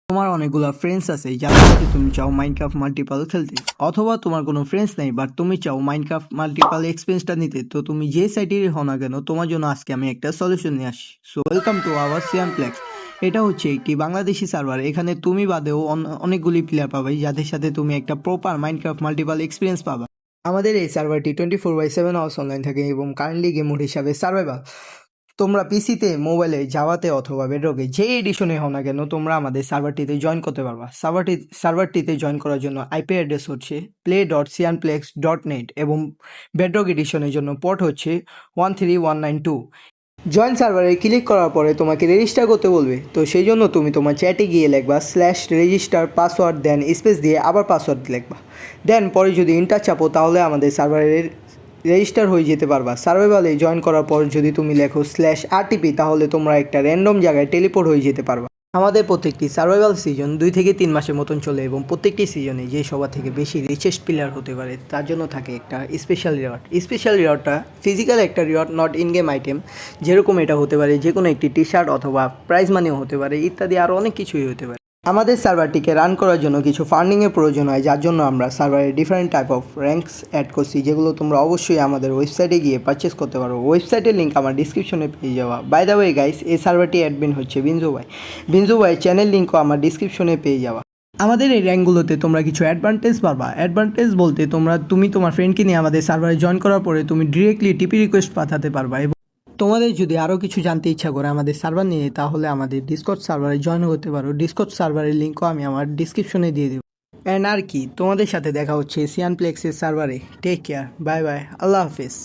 তোমার অনেকগুলো ফ্রেন্ডস আছে যাদের সাথে তুমি চাও মাইনক্রাফট মাল্টিপাল খেলতে, অথবা তোমার কোনো ফ্রেন্ডস নেই বাট তুমি চাও মাইনক্রাফট মাল্টিপাল এক্সপিরিয়েন্সটা নিতে। তো তুমি যে সাইটেরই হও না কেন, তোমার জন্য আজকে আমি একটা সলিউশন নিয়ে আসি। So welcome to our Cyanplex. এটা হচ্ছে একটি বাংলাদেশি সার্ভার। এখানে তুমি বাদেও অনেকগুলি প্লেয়ার পাবে যাদের সাথে তুমি একটা প্রপার মাইনক্রাফট মাল্টিপাল এক্সপিরিয়েন্স পাবা। আমাদের এই সার্ভারটি 24/7 আওয়ার্স অনলাইন থাকে এবং কারেন্টলি গেম মোড হিসাবে সার্ভাইভাল। তোমরা পিসিতে, মোবাইলে, জাভাতে অথবা বেডরকে যে এডিশনে হও না কেন, তোমরা আমাদের সার্ভারটিতে জয়েন করতে পারবা। সার্ভারটিতে জয়েন করার জন্য আইপি অ্যাড্রেস হচ্ছে play.cyanplex.net এবং বেডরক এডিশনের জন্য পোর্ট হচ্ছে 13192। জয়েন সার্ভারে ক্লিক করার পরে তোমাকে রেজিস্টার করতে বলবে। তো সেই জন্য তুমি তোমার চ্যাটে গিয়ে লিখবা /register পাসওয়ার্ড, দেন স্পেস দিয়ে আবার পাসওয়ার্ড লিখবা। দেন পরে যদি ইন্টার চাপো তাহলে আমাদের সার্ভারের রেজিস্টার হয়ে যেতে পারবা। সার্ভাইভালে জয়েন করার পর যদি তুমি লেখো /RTP তাহলে তোমরা একটা র্যান্ডম জায়গায় টেলিপোর্ট হয়ে যেতে পারবা। আমাদের প্রত্যেকটি সার্ভাইভাল সিজন 2 থেকে 3 মাসের মতন চলে এবং প্রত্যেকটি সিজনে যে সবার থেকে বেশি রিচেস্ট প্লেয়ার হতে পারে তার জন্য থাকে একটা স্পেশাল রিওয়ার্ড। স্পেশাল রিওয়ার্ডটা ফিজিক্যাল একটা reward, not in game item. যেরকম এটা হতে পারে যে কোনো একটি টি শার্ট অথবা প্রাইজ মানিও হতে পারে, ইত্যাদি আরও অনেক কিছুই হতে পারে। আমাদের সার্ভারটিকে রান করার জন্য কিছু ফান্ডিংয়ের প্রয়োজন হয়, যার জন্য আমরা সার্ভারে different type of ranks add করছি, যেগুলো তোমরা অবশ্যই আমাদের ওয়েবসাইটে গিয়ে পারচেস করতে পারো। ওয়েবসাইটের লিঙ্ক আমার ডিসক্রিপশনে পেয়ে যাওয়া। বাই দ্য ওয়ে গাইস, এই সার্ভারটি অ্যাডমিন হচ্ছে বিঞ্জু ভাই। বিঞ্জু ভাই চ্যানেল লিঙ্কও আমার ডিসক্রিপশনে পেয়ে যাওয়া। আমাদের এই র্যাঙ্কগুলোতে তোমরা কিছু অ্যাডভান্টেজ পাবা। অ্যাডভান্টেজ বলতে তুমি তোমার ফ্রেন্ডকে নিয়ে আমাদের সার্ভারে জয়েন করার পরে তুমি ডিরেক্টলি টিপি রিকোয়েস্ট পাঠাতে পারবা। তোমাদের যদি আরও কিছু জানতে ইচ্ছা করে আমাদের সার্ভার নিয়ে, তাহলে আমাদের ডিসকর্ড সার্ভারে জয়েন করতে পারো। ডিসকর্ড সার্ভারের লিঙ্কও আমি আমার ডিসক্রিপশনে দিয়ে দেবো। অ্যান্ড আর কি, তোমাদের সাথে দেখা হচ্ছে সিয়ানপ্লেক্সের সার্ভারে। টেক কেয়ার, বাই বাই, আল্লাহ হাফিজ।